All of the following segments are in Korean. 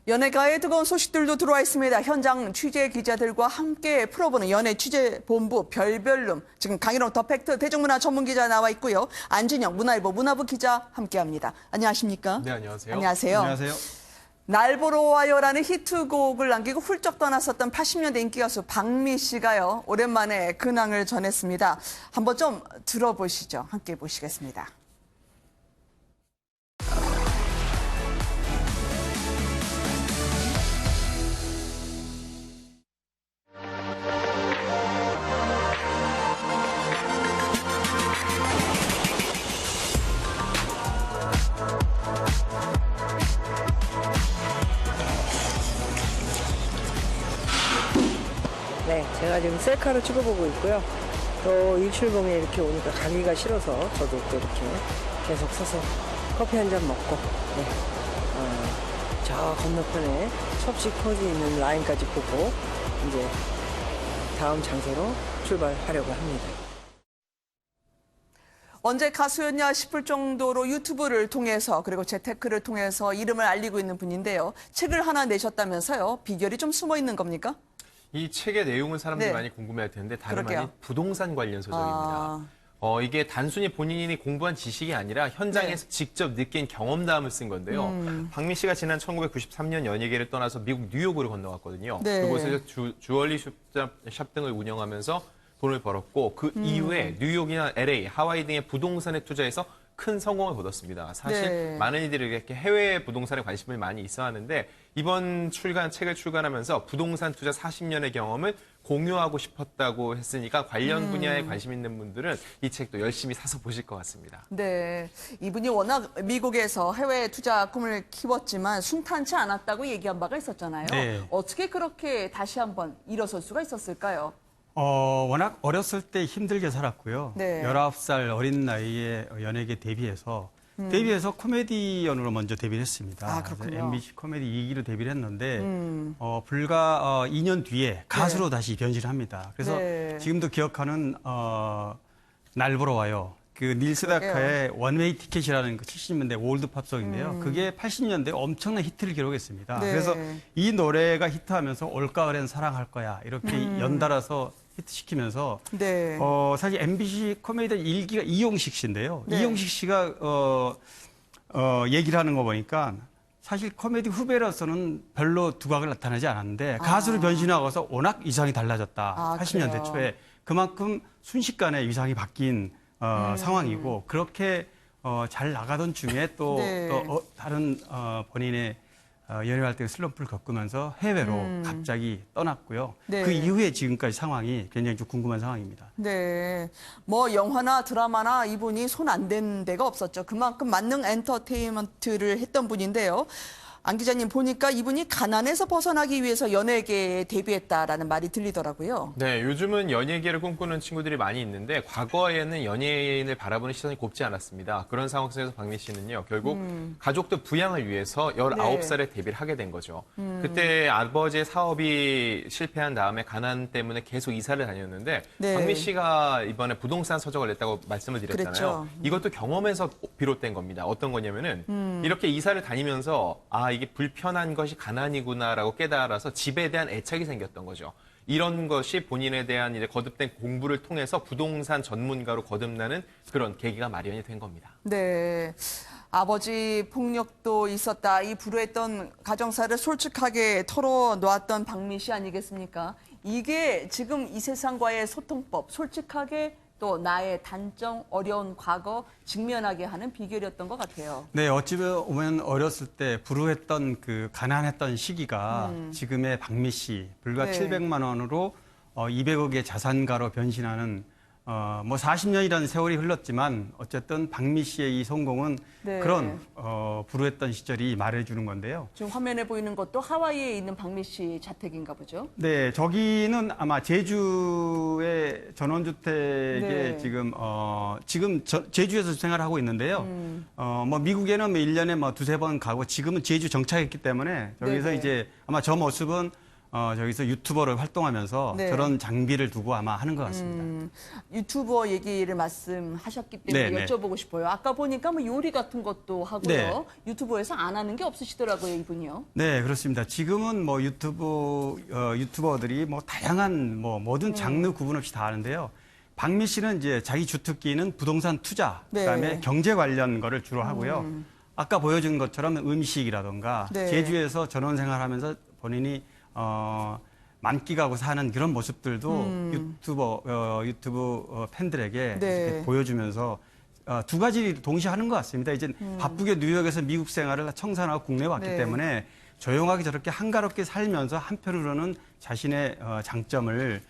연예가의 뜨거운 소식들도 들어와 있습니다. 현장 취재 기자들과 함께 풀어보는 연예 취재본부 별별룸. 지금 강일홍 더 팩트 대중문화 전문기자 나와 있고요. 안진영 문화일보 문화부 기자 함께합니다. 안녕하십니까? 네, 안녕하세요. 안녕하세요. 안녕하세요. 날 보러 와요라는 히트곡을 남기고 훌쩍 떠났었던 80년대 인기 가수 박미 씨가요. 오랜만에 근황을 전했습니다. 한번 좀 들어보시죠. 함께 보시겠습니다. 네, 제가 지금 셀카를 찍어보고 있고요. 또 일출봉에 이렇게 오니까 가기가 싫어서 저도 또 이렇게 계속 서서 커피 한 잔 먹고, 네, 저 건너편에 섭씨 코지 있는 라인까지 보고 이제 다음 장소로 출발하려고 합니다. 언제 가수였냐 싶을 정도로 유튜브를 통해서 그리고 재테크를 통해서 이름을 알리고 있는 분인데요. 책을 하나 내셨다면서요. 비결이 좀 숨어 있는 겁니까? 이 책의 내용은 사람들이 네. 많이 궁금해할 텐데 다름 그러게요. 아닌 부동산 관련 소설입니다. 이게 단순히 본인이 공부한 지식이 아니라 현장에서 직접 느낀 경험담을 쓴 건데요. 박미 씨가 지난 1993년 연예계를 떠나서 미국 뉴욕으로 건너갔거든요. 네. 그곳에서 주얼리 샵 등을 운영하면서 돈을 벌었고 그 이후에 뉴욕이나 LA, 하와이 등의 부동산에 투자해서 큰 성공을 거뒀습니다. 사실 네. 많은 이들이 이렇게 해외 부동산에 관심을 많이 있어 하는데 이번 책을 출간하면서 부동산 투자 40년의 경험을 공유하고 싶었다고 했으니까 관련 분야에 관심 있는 분들은 이 책도 열심히 사서 보실 것 같습니다. 네, 이분이 워낙 미국에서 해외 투자 꿈을 키웠지만 순탄치 않았다고 얘기한 바가 있었잖아요. 네. 어떻게 그렇게 다시 한번 일어설 수가 있었을까요? 워낙 어렸을 때 힘들게 살았고요. 네. 19살 어린 나이에 연예계 데뷔해서 코미디언으로 먼저 데뷔를 했습니다. 아, 그렇군요. 그래서 MBC 코미디 2기로 데뷔를 했는데 불과 2년 뒤에 가수로 다시 변신을 합니다. 그래서 네. 지금도 기억하는 날 보러 와요. 그 닐 세다카의 원웨이 티켓이라는 그 70년대 올드 팝송인데요. 그게 80년대 엄청난 히트를 기록했습니다. 네. 그래서 이 노래가 히트하면서 올가을엔 사랑할 거야 이렇게 연달아서 히트시키면서 네. 사실 MBC 코미디언 1기가 이용식 씨인데요. 네. 이용식 씨가 얘기를 하는 거 보니까 사실 코미디 후배로서는 별로 두각을 나타내지 않았는데 가수로 변신하고서 워낙 위상이 달라졌다. 아, 80년대 그래요? 초에 그만큼 순식간에 위상이 바뀐 상황이고 그렇게 잘 나가던 중에 또, 네. 다른 본인의 연예 활동의 슬럼프를 겪으면서 해외로 갑자기 떠났고요. 네. 그 이후에 지금까지 상황이 굉장히 좀 궁금한 상황입니다. 네, 뭐 영화나 드라마나 이분이 손 안 댄 데가 없었죠. 그만큼 만능 엔터테인먼트를 했던 분인데요. 안 기자님 보니까 이분이 가난에서 벗어나기 위해서 연예계에 데뷔했다라는 말이 들리더라고요. 네, 요즘은 연예계를 꿈꾸는 친구들이 많이 있는데 과거에는 연예인을 바라보는 시선이 곱지 않았습니다. 그런 상황 속에서 박미 씨는요, 결국 가족들 부양을 위해서 19살에 데뷔를 하게 된 거죠. 그때 아버지의 사업이 실패한 다음에 가난 때문에 계속 이사를 다녔는데 네. 박미 씨가 이번에 부동산 서적을 냈다고 말씀을 드렸잖아요. 그랬죠. 이것도 경험에서 비롯된 겁니다. 어떤 거냐면은 이렇게 이사를 다니면서 이게 불편한 것이 가난이구나라고 깨달아서 집에 대한 애착이 생겼던 거죠. 이런 것이 본인에 대한 이제 거듭된 공부를 통해서 부동산 전문가로 거듭나는 그런 계기가 마련이 된 겁니다. 네. 아버지 폭력도 있었다. 이 불우했던 가정사를 솔직하게 털어놓았던 박미 씨 아니겠습니까? 이게 지금 이 세상과의 소통법, 솔직하게 또 나의 단점, 어려운 과거 직면하게 하는 비결이었던 것 같아요. 네, 어찌 보면 어렸을 때 불우했던 그 가난했던 시기가 지금의 박미 씨 불과 네. 700만 원으로 200억의 자산가로 변신하는 뭐 40년이라는 세월이 흘렀지만 어쨌든 박미 씨의 이 성공은 네. 그런 불우했던 시절이 말해주는 건데요. 지금 화면에 보이는 것도 하와이에 있는 박미 씨 자택인가 보죠? 네, 저기는 아마 제주의 전원주택에 네. 지금 제주에서 생활을 하고 있는데요. 뭐 미국에는 뭐 1년에 뭐 두세 번 가고 지금은 제주 정착했기 때문에 저기서 네네. 이제 아마 저 모습은 저기서 유튜버로 활동하면서 네. 저런 장비를 두고 아마 하는 것 같습니다. 유튜버 얘기를 말씀하셨기 때문에 네, 네. 여쭤보고 싶어요. 아까 보니까 뭐 요리 같은 것도 하고요. 네. 유튜브에서 안 하는 게 없으시더라고요, 이분이요. 네, 그렇습니다. 지금은 뭐 유튜버들이 뭐 다양한 뭐 모든 장르 구분 없이 다 하는데요. 박미 씨는 이제 자기 주특기는 부동산 투자, 네. 그다음에 경제 관련 거를 주로 하고요. 아까 보여준 것처럼 음식이라던가 네. 제주에서 전원생활하면서 본인이 만끽하고 사는 그런 모습들도 유튜브 팬들에게 네. 이렇게 보여주면서 두 가지 동시에 하는 것 같습니다. 이제 바쁘게 뉴욕에서 미국 생활을 청산하고 국내에 왔기 네. 때문에 조용하게 저렇게 한가롭게 살면서 한편으로는 자신의 장점을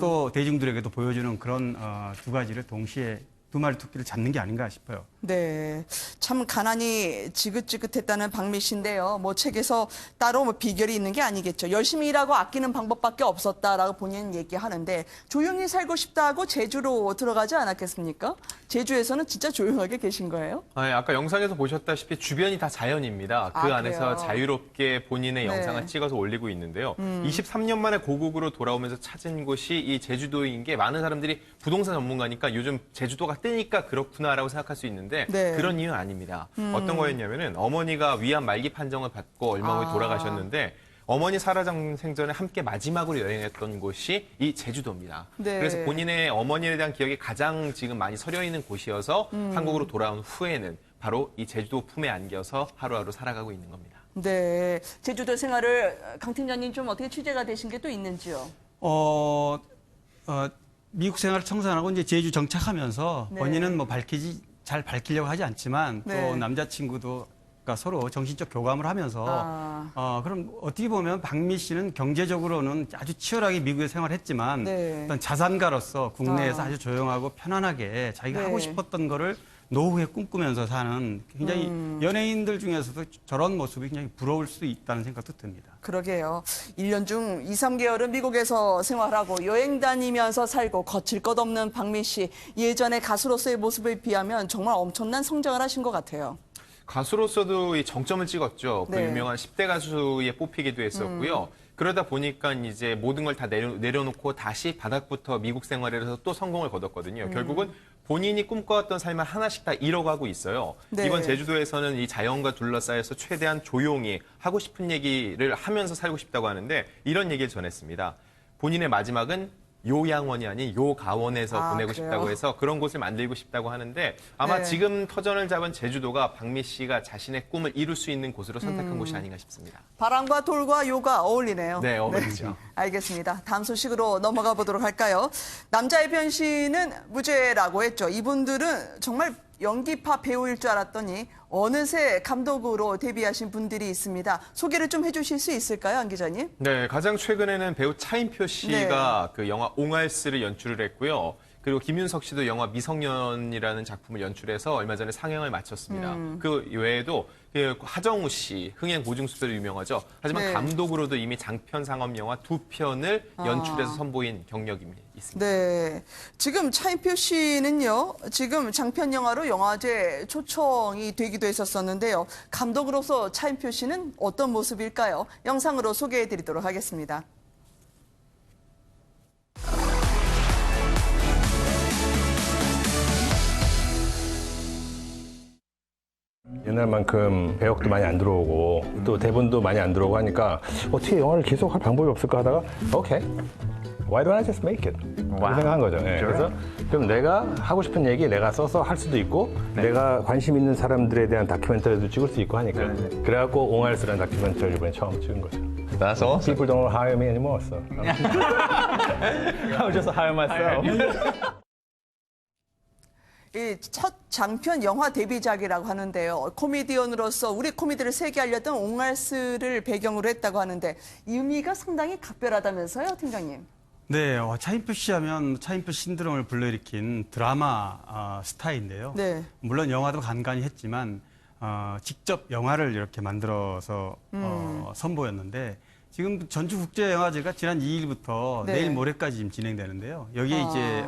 또 대중들에게도 보여주는 그런 두 가지를 동시에 두 마리 토끼를 잡는 게 아닌가 싶어요. 네, 참 가난이 지긋지긋했다는 박미 씨인데요. 뭐 책에서 따로 뭐 비결이 있는 게 아니겠죠. 열심히 일하고 아끼는 방법밖에 없었다라고 본인 얘기하는데 조용히 살고 싶다고 제주로 들어가지 않았겠습니까? 제주에서는 진짜 조용하게 계신 거예요? 아까 영상에서 보셨다시피 주변이 다 자연입니다. 그 아, 안에서 그래요? 자유롭게 본인의 네. 영상을 찍어서 올리고 있는데요. 23년 만에 고국으로 돌아오면서 찾은 곳이 이 제주도인 게 많은 사람들이 부동산 전문가니까 요즘 제주도가 뜨니까 그렇구나라고 생각할 수 있는데 네. 그런 이유는 아닙니다. 어떤 거였냐면은 어머니가 위암 말기 판정을 받고 얼마 후에 돌아가셨는데 어머니 살아장 생전에 함께 마지막으로 여행했던 곳이 이 제주도입니다. 네. 그래서 본인의 어머니에 대한 기억이 가장 지금 많이 서려 있는 곳이어서 한국으로 돌아온 후에는 바로 이 제주도 품에 안겨서 하루하루 살아가고 있는 겁니다. 네, 제주도 생활을 강 팀장님 좀 어떻게 취재가 되신 게 또 있는지요? 미국 생활을 청산하고 이제 제주 정착하면서 네. 본인은 뭐 잘 밝히려고 하지 않지만 네. 또 남자친구가 서로 정신적 교감을 하면서 그럼 어떻게 보면 박미 씨는 경제적으로는 아주 치열하게 미국에 생활했지만 네. 어떤 자산가로서 국내에서 아주 조용하고 편안하게 자기가 네. 하고 싶었던 거를 노후에 꿈꾸면서 사는 굉장히 연예인들 중에서도 저런 모습이 굉장히 부러울 수 있다는 생각도 듭니다. 그러게요. 1년 중 2, 3개월은 미국에서 생활하고 여행 다니면서 살고 거칠 것 없는 박미 씨. 예전의 가수로서의 모습에 비하면 정말 엄청난 성장을 하신 것 같아요. 가수로서도 이 정점을 찍었죠. 그 네. 유명한 10대 가수에 뽑히기도 했었고요. 그러다 보니까 이제 모든 걸 다 내려놓고 다시 바닥부터 미국 생활을 해서 또 성공을 거뒀거든요. 결국은 본인이 꿈꿔왔던 삶을 하나씩 다 이뤄가고 있어요. 네. 이번 제주도에서는 이 자연과 둘러싸여서 최대한 조용히 하고 싶은 얘기를 하면서 살고 싶다고 하는데 이런 얘기를 전했습니다. 본인의 마지막은 요양원이 아닌 요가원에서 보내고 그래요? 싶다고 해서 그런 곳을 만들고 싶다고 하는데 아마 네. 지금 터전을 잡은 제주도가 박미 씨가 자신의 꿈을 이룰 수 있는 곳으로 선택한 곳이 아닌가 싶습니다. 바람과 돌과 요가 어울리네요. 네, 어울리죠. 알겠습니다. 다음 소식으로 넘어가 보도록 할까요? 남자의 변신은 무죄라고 했죠. 이분들은 정말 연기파 배우일 줄 알았더니 어느새 감독으로 데뷔하신 분들이 있습니다. 소개를 좀 해주실 수 있을까요, 안 기자님? 네, 가장 최근에는 배우 차인표 씨가 그 영화 옹알스를 연출을 했고요. 그리고 김윤석 씨도 영화 미성년이라는 작품을 연출해서 얼마 전에 상영을 마쳤습니다. 그 외에도 그 하정우 씨, 흥행 보증수배로 유명하죠. 하지만 네. 감독으로도 이미 장편 상업 영화 2편을 연출해서 선보인 경력이 있습니다. 네. 지금 차인표 씨는요, 지금 장편 영화로 영화제 초청이 되기도 했었었는데요. 감독으로서 차인표 씨는 어떤 모습일까요? 영상으로 소개해 드리도록 하겠습니다. 옛날만큼 배역도 많이 안 들어오고 또 대본도 많이 안 들어오고 하니까 어떻게 영화를 계속 할 방법이 없을까 하다가 오케이, why don't I just make it? 그렇게 생각한 거죠. 예, 그래서 그럼 내가 하고 싶은 얘기 내가 써서 할 수도 있고 내가 관심 있는 사람들에 대한 다큐멘터리도 찍을 수 있고 하니까 그래갖고 옹알스라는 다큐멘터리를 이번에 처음 찍은 거죠. That's awesome. People don't hire me anymore, so I'll just hire myself. 이 첫 장편 영화 데뷔작이라고 하는데요. 코미디언으로서 우리 코미디를 세게 알렸던 옹알스를 배경으로 했다고 하는데 의미가 상당히 각별하다면서요, 팀장님? 네, 차인표 씨 하면 차인표 신드롬을 불러일으킨 드라마 스타인데요. 네. 물론 영화도 간간히 했지만 직접 영화를 이렇게 만들어서 선보였는데 지금 전주국제영화제가 지난 2일부터 네. 내일 모레까지 지금 진행되는데요. 여기에 이제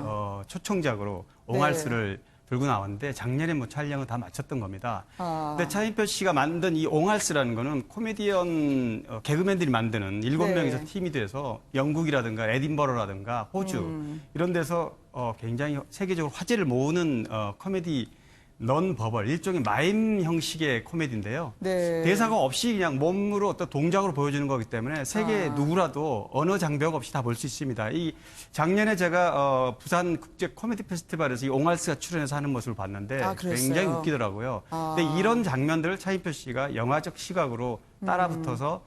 초청작으로 옹알스를 들고 나왔는데 작년에 뭐 촬영을 다 마쳤던 겁니다. 아. 근데 차인표 씨가 만든 이 옹알스라는 거는 코미디언 개그맨들이 만드는 7명이서 네. 팀이 돼서 영국이라든가 에딘버러라든가 호주 이런 데서 굉장히 세계적으로 화제를 모으는 코미디 넌버벌 일종의 마임 형식의 코미디인데요. 네. 대사가 없이 그냥 몸으로 어떤 동작으로 보여주는 거기 때문에 세계 누구라도 언어 장벽 없이 다 볼 수 있습니다. 이 작년에 제가 부산 국제 코미디 페스티벌에서 이 옹알스가 출연해서 하는 모습을 봤는데 아, 그랬어요? 굉장히 웃기더라고요. 근데 이런 장면들을 차인표 씨가 영화적 시각으로 따라붙어서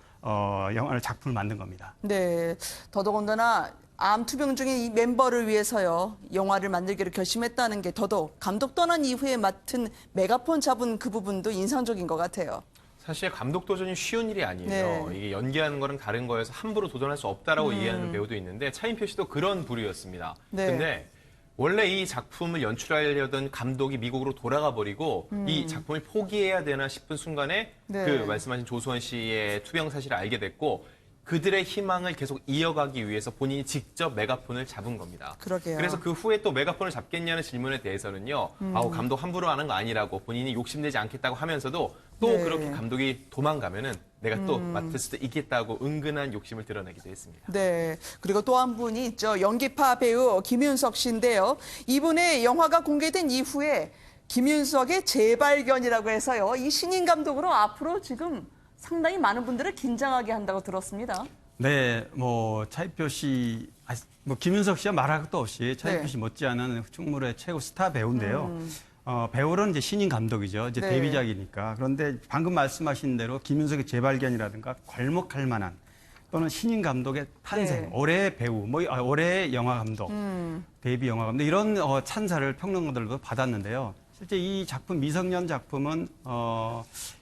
영화를 작품을 만든 겁니다. 네, 더더군다나 암 투병 중인 이 멤버를 위해서요 영화를 만들기로 결심했다는 게 더더욱 감독 떠난 이후에 맡은 메가폰 잡은 그 부분도 인상적인 것 같아요. 사실 감독 도전이 쉬운 일이 아니에요. 네. 이게 연기하는 거랑 다른 거여서 함부로 도전할 수 없다라고 이해하는 배우도 있는데 차인표 씨도 그런 부류였습니다. 네. 근데 원래 이 작품을 연출하려던 감독이 미국으로 돌아가 버리고 이 작품을 포기해야 되나 싶은 순간에 네. 그 말씀하신 조수원 씨의 투병 사실을 알게 됐고 그들의 희망을 계속 이어가기 위해서 본인이 직접 메가폰을 잡은 겁니다. 그러게요. 그래서 그 후에 또 메가폰을 잡겠냐는 질문에 대해서는요. 아우 감독 함부로 하는 거 아니라고 본인이 욕심내지 않겠다고 하면서도 또 네. 그렇게 감독이 도망가면은 내가 또 맡을 수도 있겠다고 은근한 욕심을 드러내기도 했습니다. 네. 그리고 또 한 분이 있죠. 연기파 배우 김윤석 씨인데요. 이분의 영화가 공개된 이후에 김윤석의 재발견이라고 해서요. 이 신인 감독으로 앞으로 지금 상당히 많은 분들을 긴장하게 한다고 들었습니다. 네, 뭐 차인표 씨, 뭐 김윤석 씨와 말할 것도 없이 차인표 네. 씨 못지않은 충무로의 최고 스타 배우인데요. 배우는 이제 신인 감독이죠. 이제 네. 데뷔작이니까. 그런데 방금 말씀하신 대로 김윤석의 재발견이라든가 괄목할 만한 또는 신인 감독의 탄생, 네. 올해의 배우, 올해의 영화 감독, 데뷔 영화 감독 이런 찬사를 평론가들도 받았는데요. 실제 이 작품 미성년 작품은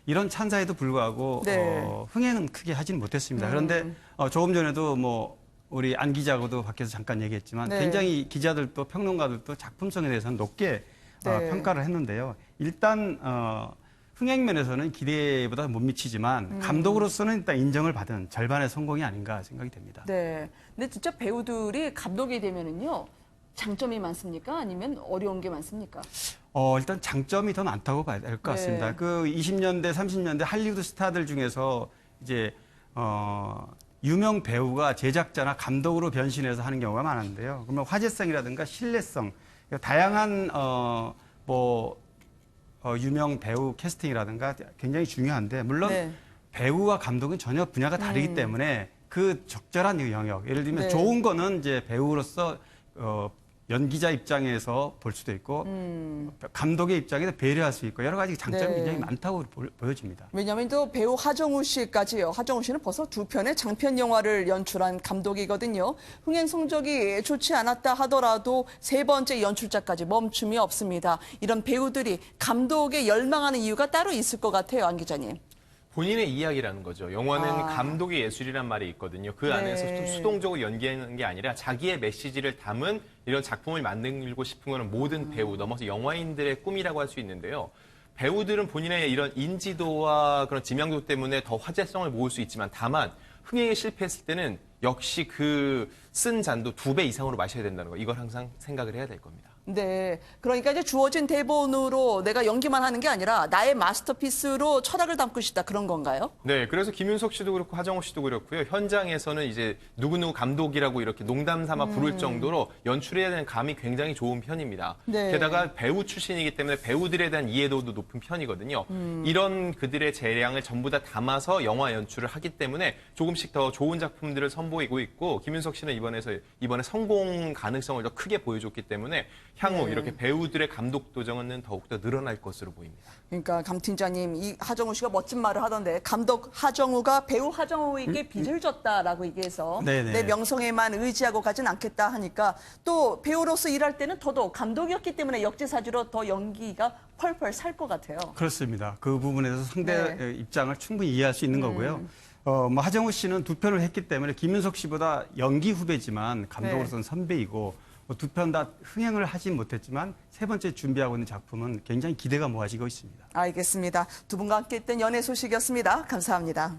이런 찬사에도 불구하고 네. 흥행은 크게 하지는 못했습니다. 그런데 조금 전에도 뭐 우리 안 기자하고도 밖에서 잠깐 얘기했지만 네. 굉장히 기자들도 평론가들도 작품성에 대해서는 높게 네. 평가를 했는데요. 일단 흥행 면에서는 기대보다 못 미치지만 감독으로서는 일단 인정을 받은 절반의 성공이 아닌가 생각이 됩니다. 네. 근데 진짜 배우들이 감독이 되면은요. 장점이 많습니까? 아니면 어려운 게 많습니까? 일단 장점이 더 많다고 봐야 될 것 같습니다. 네. 그 20년대, 30년대 할리우드 스타들 중에서 이제 유명 배우가 제작자나 감독으로 변신해서 하는 경우가 많은데요. 그러면 화제성이라든가 신뢰성, 다양한 유명 배우 캐스팅이라든가 굉장히 중요한데 물론 네. 배우와 감독은 전혀 분야가 다르기 때문에 그 적절한 영역, 예를 들면 네. 좋은 거는 이제 배우로서 연기자 입장에서 볼 수도 있고 감독의 입장에서 배려할 수 있고 여러 가지 장점이 네. 굉장히 많다고 보여집니다. 왜냐하면 또 배우 하정우 씨까지요. 하정우 씨는 벌써 2편의 장편 영화를 연출한 감독이거든요. 흥행 성적이 좋지 않았다 하더라도 3번째 연출자까지 멈춤이 없습니다. 이런 배우들이 감독에 열망하는 이유가 따로 있을 것 같아요, 안 기자님. 본인의 이야기라는 거죠. 영화는 감독의 예술이란 말이 있거든요. 그 네. 안에서 수동적으로 연기하는 게 아니라 자기의 메시지를 담은 이런 작품을 만들고 싶은 거는 모든 배우, 넘어서 영화인들의 꿈이라고 할 수 있는데요. 배우들은 본인의 이런 인지도와 그런 지명도 때문에 더 화제성을 모을 수 있지만 다만 흥행에 실패했을 때는 역시 그 쓴 잔도 2배 이상으로 마셔야 된다는 거. 이걸 항상 생각을 해야 될 겁니다. 네. 그러니까 이제 주어진 대본으로 내가 연기만 하는 게 아니라 나의 마스터피스로 철학을 담고 싶다 그런 건가요? 네, 그래서 김윤석 씨도 그렇고 하정우 씨도 그렇고요. 현장에서는 이제 누구누구 감독이라고 이렇게 농담 삼아 부를 정도로 연출해야 되는 감이 굉장히 좋은 편입니다. 네. 게다가 배우 출신이기 때문에 배우들에 대한 이해도도 높은 편이거든요. 이런 그들의 재량을 전부 다 담아서 영화 연출을 하기 때문에 조금씩 더 좋은 작품들을 선보이고 있고 김윤석 씨는 이번에 성공 가능성을 더 크게 보여줬기 때문에 향후 네. 이렇게 배우들의 감독 도전은 더욱더 늘어날 것으로 보입니다. 그러니까 감 팀장님, 이 하정우 씨가 멋진 말을 하던데 감독 하정우가 배우 하정우에게 빚을 졌다라고 얘기해서 네네. 내 명성에만 의지하고 가진 않겠다 하니까 또 배우로서 일할 때는 더더욱 감독이었기 때문에 역지사지로 더 연기가 펄펄 살 것 같아요. 그렇습니다. 그 부분에서 상대 네. 입장을 충분히 이해할 수 있는 거고요. 뭐 하정우 씨는 2편을 했기 때문에 김윤석 씨보다 연기 후배지만 감독으로서는 선배이고 2편 다 흥행을 하진 못했지만 3번째 준비하고 있는 작품은 굉장히 기대가 모아지고 있습니다. 알겠습니다. 두 분과 함께 했던 연예 소식이었습니다. 감사합니다.